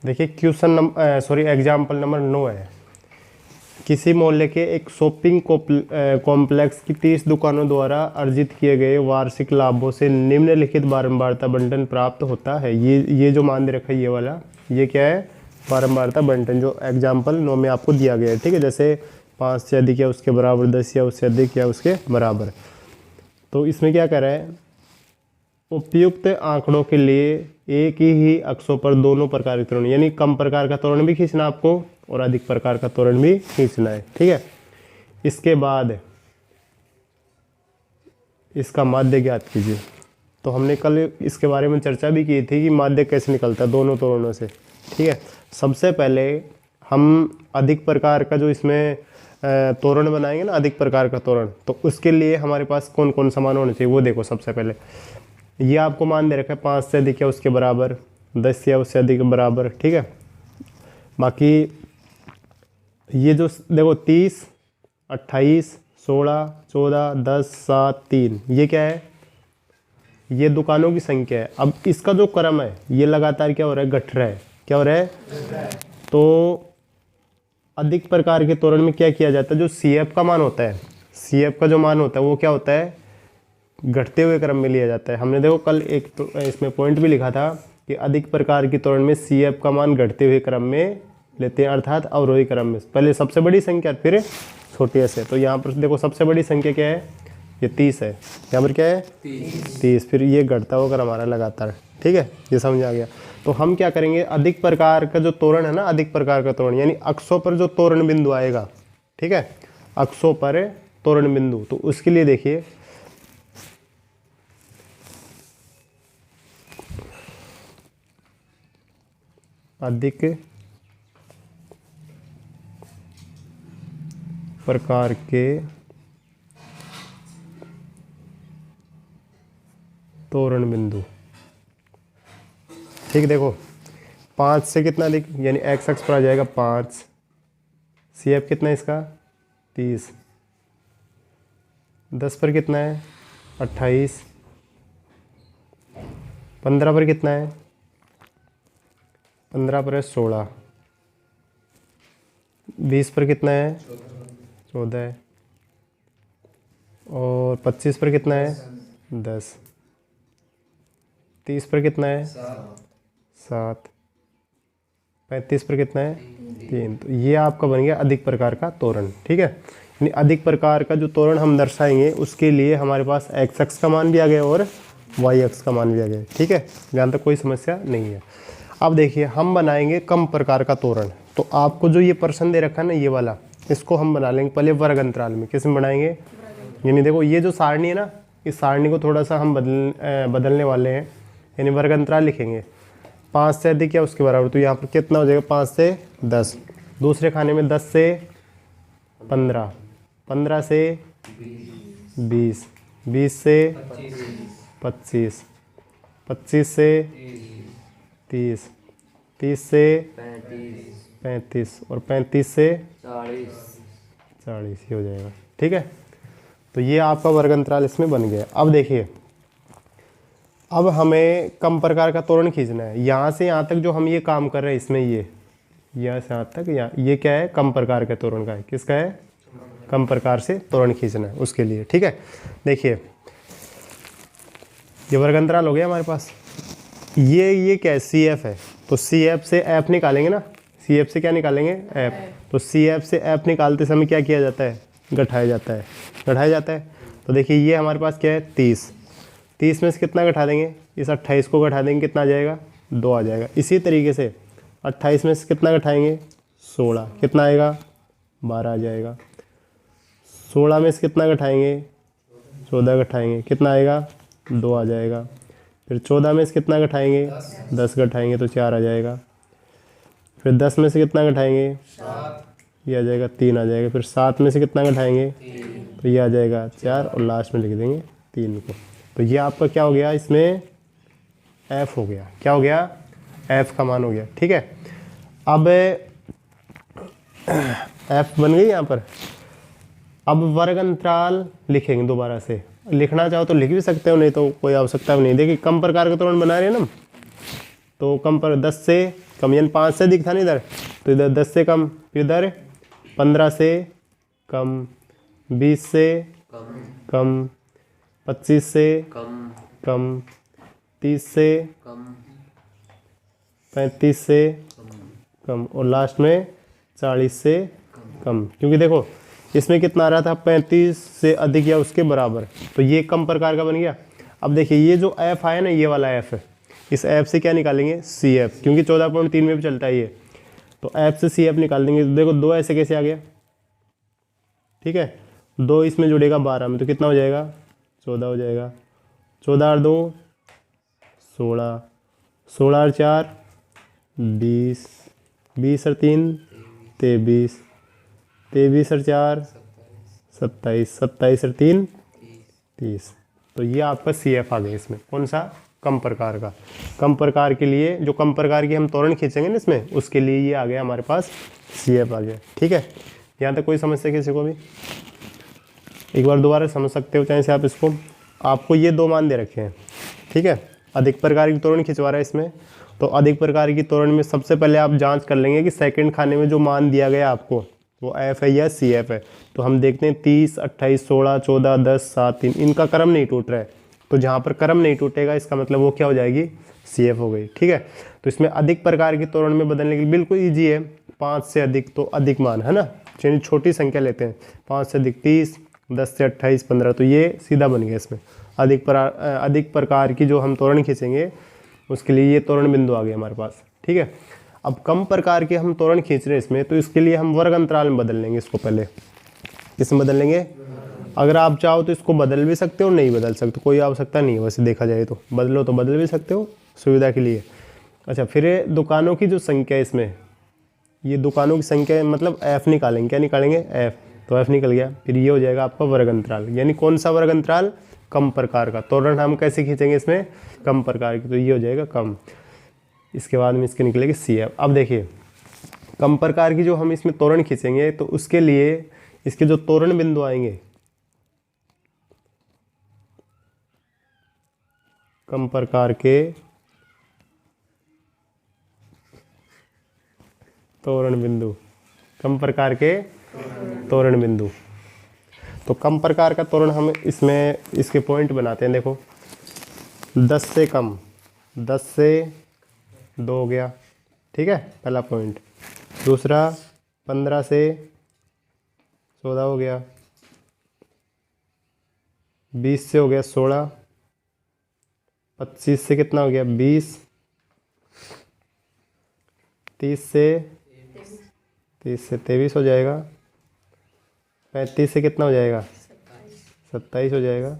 देखिए question number example number 9 है। किसी मोहल्ले के एक शॉपिंग कॉम्प्लेक्स की 30 दुकानों द्वारा अर्जित किए गए वार्षिक लाभों से निम्नलिखित बारंबारता बंटन प्राप्त होता है। ये जो मान दे रखा है ये वाला, ये क्या है? बारंबारता बंटन जो एग्जाम्पल 9 में आपको दिया गया है। ठीक है, जैसे 5 से अधिक या उसके बराबर, 10 या उससे अधिक या उसके बराबर। तो इसमें क्या कर रहा है? उपयुक्त आंकड़ों के लिए एक ही अक्षों पर दोनों प्रकार के त्वरण, यानी कम प्रकार का त्वरण भी खींचना आपको और अधिक प्रकार का त्वरण भी खींचना है। ठीक है, इसके बाद इसका माध्य ज्ञात कीजिए। तो हमने कल इसके बारे में चर्चा भी की थी कि माध्य कैसे निकलता है दोनों त्वरणों से। ठीक है, सबसे पहले हम अधिक प्रकार का जो इसमें त्वरण बनाएंगे ना, अधिक प्रकार का त्वरण, तो उसके लिए हमारे पास कौन कौन सा मान होना चाहिए वो देखो। सबसे पहले ये आपको मान दे रखा है 5 से अधिक या उसके बराबर, 10 या उससे अधिक बराबर। ठीक है, बाकी ये जो देखो 30, 28, 16, 14, 10, 7, 3, ये क्या है? ये दुकानों की संख्या है। अब इसका जो क्रम है ये लगातार क्या हो रहा है? घट रहा है। क्या हो रहा है? तो अधिक प्रकार के त्वरण में क्या किया जाता है? जो CF का मान होता है, CF का जो मान होता है वो क्या होता है? घटते हुए क्रम में लिया जाता है। हमने देखो कल एक तो इसमें पॉइंट भी लिखा था कि अधिक प्रकार की त्वरण में CF का मान घटते हुए क्रम में लेते हैं, अर्थात अवरोही क्रम में। पहले सबसे बड़ी संख्या फिर छोटी से। तो यहाँ पर देखो सबसे बड़ी संख्या क्या है? ये 30 है। यहाँ पर क्या है? 30। फिर ये घटता हुआ क्रम हमारा लगातार। ठीक है, ये समझ आ गया। तो हम क्या करेंगे? अधिक प्रकार का जो त्वरण है ना, अधिक प्रकार का त्वरण यानी अक्षों पर जो त्वरण बिंदु आएगा, ठीक है, अक्षों पर त्वरण बिंदु, तो उसके लिए देखिए अधिक प्रकार के त्वरण बिंदु। ठीक, देखो 5 से कितना अधिक यानी एक्स अक्ष पर आ जाएगा 5। CF कितना है इसका? 30। 10 पर कितना है? 28। 15 पर कितना है? 15 पर है 16। 20 पर कितना है? 14 है। और 25 पर कितना है? 10। 30 पर कितना है? 7। 35 पर कितना है? 3। तो ये आपका बन गया अधिक प्रकार का त्वरण। ठीक है, यानी अधिक प्रकार का जो त्वरण हम दर्शाएंगे उसके लिए हमारे पास एक्स अक्ष का मान भी आ गया और वाई अक्ष का मान भी आ गया। ठीक है, यहाँ तक कोई समस्या नहीं है। अब देखिए हम बनाएंगे कम प्रकार का त्वरण। तो आपको जो ये प्रश्न दे रखा है ना, ये वाला, इसको हम बना लेंगे पहले वर्ग अंतराल में। किस में बनाएंगे? यानी देखो ये जो सारणी है ना, इस सारणी को थोड़ा सा हम बदलने वाले हैं, यानी वर्ग अंतराल लिखेंगे 5 से अधिक या उसके बराबर। तो यहाँ पर कितना हो जाएगा? 5 से 10। दूसरे खाने में 10 से 15, 15 से 20, 20 से 25, 25 से 30, 30 से 35 और 35 से 40 ही हो जाएगा। ठीक है, तो ये आपका वर्ग अंतराल इसमें बन गया। अब देखिए, अब हमें कम प्रकार का त्वरण खींचना है। यहाँ से यहाँ तक जो हम ये काम कर रहे हैं इसमें, ये यहाँ से यहाँ तक, ये क्या है? कम प्रकार के त्वरण का है। किसका है? कम प्रकार से त्वरण खींचना है उसके लिए। ठीक है, देखिए ये वर्ग अंतराल हो गया हमारे पास। ये क्या है? CF है। तो CF से F निकालेंगे ना, CF से क्या निकालेंगे? F। तो CF से F निकालते समय क्या किया जाता है? घटाया जाता है। घटाया जाता है। तो देखिए ये हमारे पास क्या है? 30। 30 में से कितना घटा देंगे? इस 28 को घटा देंगे, कितना आ जाएगा? 2 आ जाएगा। इसी तरीके से 28 में से कितना घटाएंगे? 16, कितना आएगा? 12 आ जाएगा। 16 में से कितना घटाएंगे? 14 घटाएंगे, कितना आएगा? 2 आ जाएगा। फिर 14 में से कितना घटाएंगे? 10 घटाएंगे तो 4 आ जाएगा। फिर 10 में से कितना घटाएंगे? ये आ जाएगा 3 आ जाएगा। फिर 7 में से कितना घटाएंगे? तो ये आ जाएगा 4 और लास्ट में लिख देंगे 3 को। तो ये आपका क्या हो गया? इसमें F हो गया। क्या हो गया? F का मान हो गया। ठीक है, अब F बन गई यहाँ पर। अब वर्ग अंतराल लिखेंगे दोबारा से। लिखना चाहो तो लिख भी सकते हो, नहीं तो कोई आवश्यकता भी नहीं। देखिए कम प्रकार का त्वरण बना रहे हैं ना, तो कम पर 10 से कम, यानी 5 से अधिक था ना इधर, तो इधर 10 से कम, फिर इधर 15 से कम, 20 से कम, 25 से कम, 30 से 35 से कम, और लास्ट में 40 से कम। क्योंकि देखो इसमें कितना आ रहा था, 35 से अधिक या उसके बराबर, तो ये कम प्रकार का बन गया। अब देखिए ये जो एफ आया ना, ये वाला एफ है, इस एफ से क्या निकालेंगे, सी एफ, क्योंकि 14.3 में भी चलता है ये, तो एफ से सी एफ निकाल देंगे। तो देखो 2 ऐसे कैसे आ गया, ठीक है, 2 इसमें जुड़ेगा 12 में, तो कितना हो जाएगा, 14 हो जाएगा। 14 और 2 16, 16 और 4 20, 20 और 3 23, 23 और 4 27, 27 और 3 30। तो ये आपका सी एफ आ गया इसमें, कौन सा, कम प्रकार का। कम प्रकार के लिए जो कम प्रकार की हम त्वरण खींचेंगे ना इसमें, उसके लिए ये आ गया हमारे पास, सी एफ आ गया। ठीक है, यहाँ तक कोई समस्या किसी को भी? एक बार दोबारा समझ सकते हो चाहे से आप इसको। आपको ये 2 मान दे रखे हैं, ठीक है, अधिक प्रकार की त्वरण खिंचवा रहा है इसमें। तो अधिक प्रकार की त्वरण में सबसे पहले आप जांच कर लेंगे कि सेकंड खाने में जो मान दिया गया आपको वो एफ है या सी एफ है। तो हम देखते हैं 30, 28, 16, 14, 10, 7, 3, इनका क्रम नहीं टूट रहा है। तो जहाँ पर क्रम नहीं टूटेगा इसका मतलब वो क्या हो जाएगी, सी एफ हो गई। ठीक है, तो इसमें अधिक प्रकार की त्वरण में बदलने के लिए बिल्कुल ईजी है। 5 से अधिक तो अधिक मान है ना, चलिए छोटी संख्या लेते हैं, 5 से अधिक 30, 10 से 28, 15, तो ये सीधा बन गया इसमें। अधिक प्रकार की जो हम त्वरण खींचेंगे उसके लिए ये त्वरण बिंदु आ गए हमारे पास। ठीक है, अब कम प्रकार के हम त्वरण खींच रहे हैं इसमें, तो इसके लिए हम वर्ग अंतराल में बदल लेंगे इसको। पहले किसमें बदल लेंगे? अगर आप चाहो तो इसको बदल भी सकते हो, नहीं बदल सकते, कोई आवश्यकता नहीं है वैसे देखा जाए तो। बदलो तो बदल भी सकते हो सुविधा के लिए। अच्छा, फिर दुकानों की जो संख्या है इसमें, ये दुकानों की संख्या मतलब एफ निकालेंगे। क्या निकालेंगे? एफ। तो एफ निकल गया, फिर ये हो जाएगा आपका वर्ग अंतराल। यानी कौन सा वर्ग अंतराल? कम प्रकार का। त्वरण हम कैसे खींचेंगे इसमें? कम प्रकार की, तो ये हो जाएगा कम। इसके बाद में इसके निकलेगी सी एफ। अब देखिए कम प्रकार की जो हम इसमें त्वरण खींचेंगे तो उसके लिए इसके जो त्वरण बिंदु आएंगे, कम प्रकार के त्वरण बिंदु, कम प्रकार के त्वरण बिंदु। तो कम प्रकार का त्वरण हम इसमें इसके पॉइंट बनाते हैं। देखो 10 से कम, 10 से 2 हो गया, ठीक है, पहला पॉइंट। दूसरा 15 से 14 हो गया, 20 से हो गया 16, 25 से कितना हो गया 20, 30 से 23 हो जाएगा, 35 से कितना हो जाएगा 27 हो जाएगा,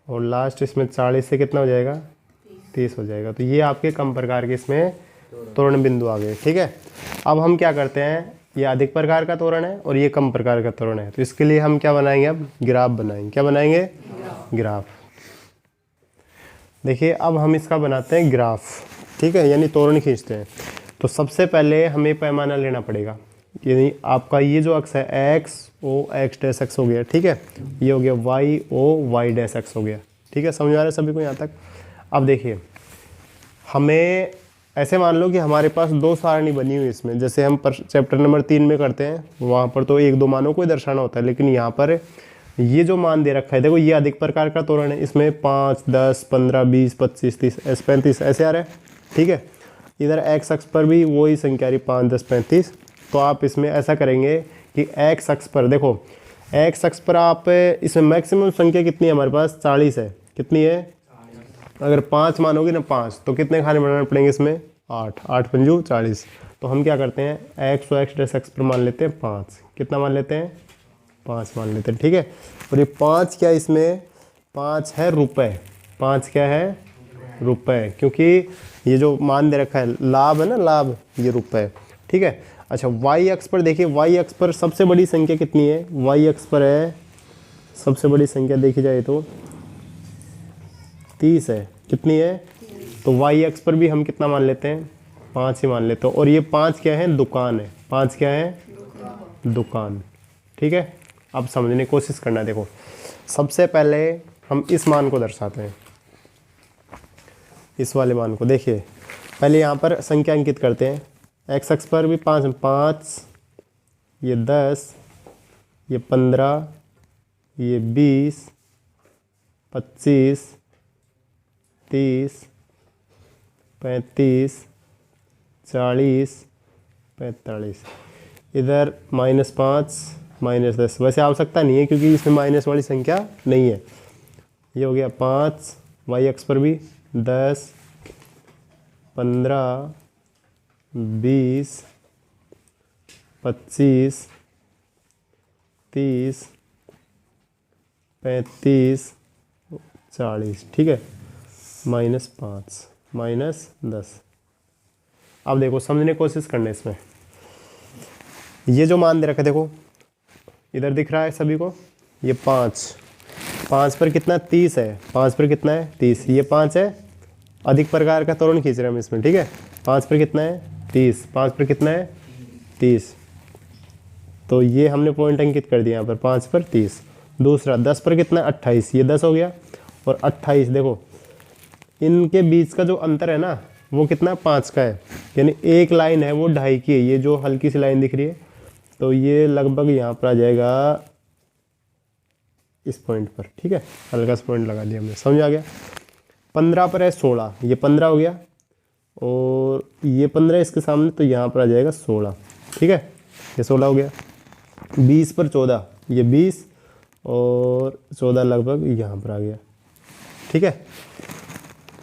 और लास्ट इसमें 40 से कितना हो जाएगा 30 हो जाएगा। तो ये आपके कम प्रकार के इसमें त्वरण बिंदु आ गए। ठीक है, अब हम क्या करते हैं, ये अधिक प्रकार का त्वरण है और ये कम प्रकार का त्वरण है, तो इसके लिए हम क्या बनाएंगे, अब ग्राफ बनाएंगे। क्या बनाएंगे? ग्राफ। देखिए अब हम इसका बनाते हैं ग्राफ, ठीक है, यानी त्वरण खींचते हैं। तो सबसे पहले हमें पैमाना लेना पड़ेगा, यानी आपका ये जो अक्ष है X O X dash X हो गया, ठीक है, ये हो गया Y O Y dash X हो गया। ठीक है, समझ आ रहा है सभी को यहाँ तक? अब देखिए हमें ऐसे मान लो कि हमारे पास 2 सारणी बनी हुई इसमें, जैसे हम चैप्टर नंबर 3 में करते हैं, वहाँ पर तो 1-2 मानों को ही दर्शाना होता है, लेकिन यहाँ पर ये जो मान दे रखा है, देखो ये अधिक प्रकार का त्वरण है, इसमें 5, 10, 15, 20, 25, 30, 35 ऐसे आ रहा है। ठीक है, इधर एक्स अक्ष पर भी वही संख्या रही 5, 10, 35। तो आप इसमें ऐसा करेंगे कि एक्स अक्ष पर, देखो एक्स अक्ष पर आप इसमें मैक्सिमम संख्या कितनी है हमारे पास? 40 है। कितनी है? अगर 5 मानोगे ना 5, तो कितने खाने बनाने पड़ेंगे इसमें? 8, 8 पंजू 40। तो हम क्या करते हैं, एक्स और एक्स डैश एक्स पर मान लेते हैं 5। कितना मान लेते हैं? 5 मान लेते हैं। ठीक है, और ये 5 क्या इसमें? 5 है रुपए। 5 क्या है? रुपए, क्योंकि ये जो मान दे रखा है लाभ है ना, लाभ, ये रुपए। ठीक है, अच्छा वाई अक्ष पर देखिए, वाई अक्ष पर सबसे बड़ी संख्या कितनी है? वाई अक्ष पर है सबसे बड़ी संख्या देखी जाए तो 30 है। कितनी है? तो वाई अक्ष पर भी हम कितना मान लेते हैं? 5 ही मान लेते हैं। और ये 5 क्या है? दुकान है। 5 क्या है? दुकान। ठीक है, अब समझने की कोशिश करना। देखो सबसे पहले हम इस मान को दर्शाते हैं, इस वाले मान को। देखिए पहले यहाँ पर संख्या अंकित करते हैं। एक्स अक्ष पर भी 5 5, ये 10, ये 15, ये 20, 25, 30, 35, 40, 45। इधर -5 -10, वैसे आवश्यकता नहीं है क्योंकि इसमें माइनस वाली संख्या नहीं है। ये हो गया 5, वाई अक्ष पर भी 10, 15, 20, 25, 30, 35, 40, ठीक है, -5 -10। अब देखो समझने की कोशिश करना इसमें। ये जो मान दे रखा है देखो, इधर दिख रहा है सभी को, ये 5 पर कितना 30 है, 5 पर कितना है 30, ये 5 है। अधिक प्रकार का त्वरण खींच रहे हैं हम इसमें, ठीक है। 5 पर कितना है 30, 5 पर कितना है 30, तो ये हमने पॉइंट अंकित कर दिया यहाँ पर, 5 पर 30। दूसरा 10 पर कितना है 28, ये 10 हो गया। और 28 देखो इनके बीच का जो अंतर है ना वो कितना 5 का है, यानी एक लाइन है वो 2.5 की है। ये जो हल्की सी लाइन दिख रही है तो ये लगभग यहाँ पर आ जाएगा इस पॉइंट पर, ठीक है। हल्का सा पॉइंट लगा दिया हमने, समझ आ गया। 15 पर है 16, ये 15 हो गया और ये 15 इसके सामने, तो यहाँ पर आ जाएगा 16, ठीक है, ये 16 हो गया। 20 पर 14, ये 20 और 14 लगभग यहाँ पर आ गया, ठीक है।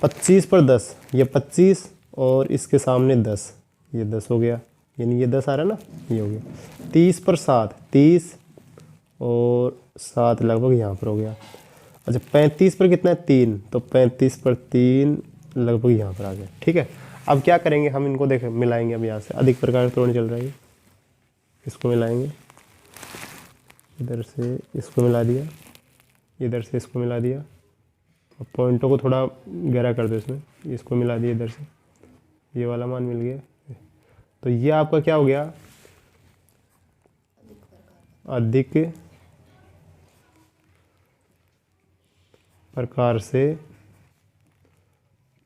25 पर 10, ये 25 और इसके सामने 10, ये 10 हो गया, यानी ये 10 आ रहा है ना, ये हो गया। 30 पर 7, 30 और 7 लगभग यहाँ पर हो गया। अच्छा 35 पर कितना है 3, तो 35 पर 3 लगभग यहाँ पर आ गया, ठीक है। अब क्या करेंगे हम, इनको देखें मिलाएंगे। अब यहाँ से अधिक प्रकार त्वरण चल रहा है, इसको मिलाएंगे, इधर से इसको मिला दिया, इधर से इसको मिला दिया। अब पॉइंटों को थोड़ा गहरा कर दो इसमें, इसको मिला दिया इधर से, ये वाला मान मिल गया। तो ये आपका क्या हो गया, अधिक प्रकार से,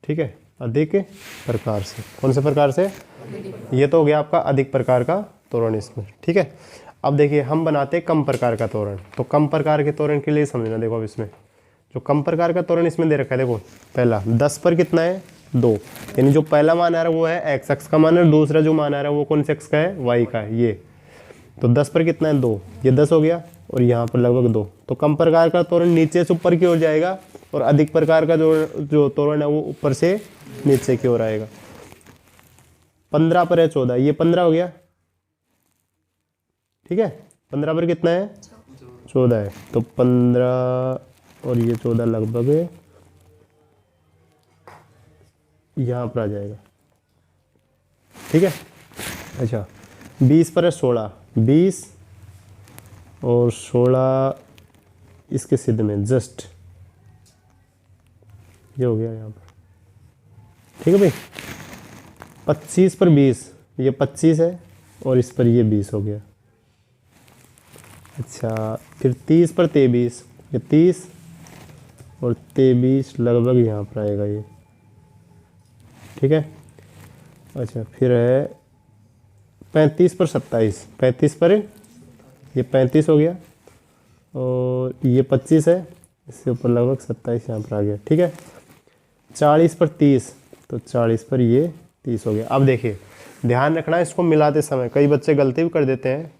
ठीक है, अधिक प्रकार से। कौन से प्रकार से, ये तो हो गया आपका अधिक प्रकार का त्वरण इसमें, ठीक है। अब देखिए हम बनाते हैं कम प्रकार का त्वरण, तो कम प्रकार के त्वरण के लिए समझना। देखो अब इसमें जो कम प्रकार का त्वरण इसमें दे रखा है, देखो पहला 10 पर कितना है 2, यानी जो पहला मान आ रहा है वो है एक्स अक्ष का मान है, दूसरा जो मान आ रहा है वो कौन से अक्ष का है, वाई का है। ये तो 10 पर कितना है 2, ये 10 हो गया और यहाँ पर लगभग 2। तो कम प्रकार का त्वरण नीचे से ऊपर की ओर जाएगा और अधिक प्रकार का जो त्वरण है वो ऊपर से नीचे की ओर आएगा। 15 पर है 14, ये 15 हो गया, ठीक है। 15 पर कितना है 14 है, तो 15 और ये 14 लगभग यहाँ पर आ जाएगा, ठीक है। अच्छा 20 पर है 16, 20 और 16 इसके सिद्ध में जस्ट ये हो गया यहाँ पर, ठीक है भाई। 25 पर 20, ये 25 है और इस पर ये 20 हो गया। अच्छा फिर 30 पर 23, ये 30 और 23 लगभग यहाँ पर आएगा ये, ठीक है। अच्छा फिर है 35 पर 27, 35 पर ये 35 हो गया और ये 25 है, इसके ऊपर लगभग 27 यहाँ पर आ गया, ठीक है। 40 पर 30, तो 40 पर ये 30 हो गया। अब देखिए ध्यान रखना इसको मिलाते समय, कई बच्चे गलती भी कर देते हैं।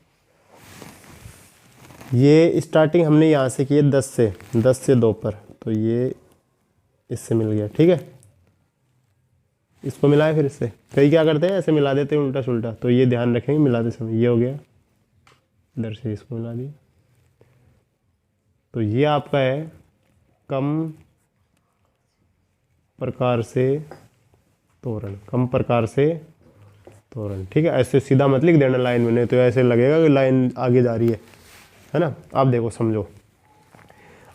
ये स्टार्टिंग हमने यहाँ से की है 10 से 2 पर, तो ये इससे मिल गया, ठीक है। इसको मिलाए फिर इससे, कई क्या करते हैं ऐसे मिला देते हैं उल्टा सुल्टा, तो ये ध्यान रखेंगे मिलाते समय। ये हो गया, इधर से इसको मिला दिया, तो ये आपका है कम प्रकार से त्वरण, कम प्रकार से त्वरण, ठीक है। ऐसे सीधा मत लिख देना लाइन में, नहीं तो ऐसे लगेगा कि लाइन आगे जा रही है ना। अब देखो समझो,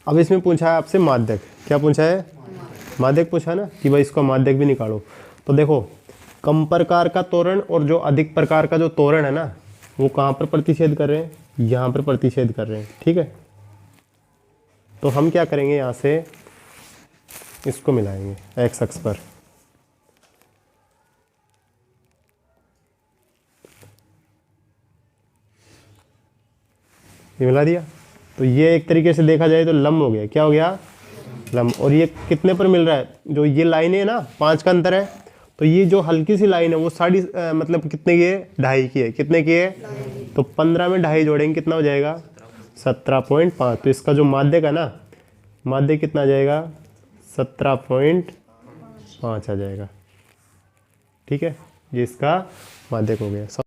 अब इसमें पूछा है आपसे माध्यक, क्या पूछा है, माध्यक पूछा ना कि भाई इसको माध्यक भी निकालो। तो देखो कम प्रकार का त्वरण और जो अधिक प्रकार का जो त्वरण है ना वो कहाँ पर प्रतिच्छेद कर रहे हैं, यहाँ पर प्रतिच्छेद कर रहे हैं, ठीक है। तो हम क्या करेंगे, यहाँ से इसको मिलाएंगे एक्स अक्ष पर, ये मिला दिया। तो ये एक तरीके से देखा जाए तो लंब हो गया, क्या हो गया, लंब। और ये कितने पर मिल रहा है, जो ये लाइन है ना 5 का अंतर है, तो ये जो हल्की सी लाइन है वो मतलब कितने की है, 2.5 की है, कितने की है, तो 15 में 2.5 जोड़ेंगे कितना हो जाएगा, 17.5। तो इसका जो माध्यक है ना, माध्यक कितना आ जाएगा, 17.5 आ जाएगा। ठीक है, ये इसका माध्यक हो गया।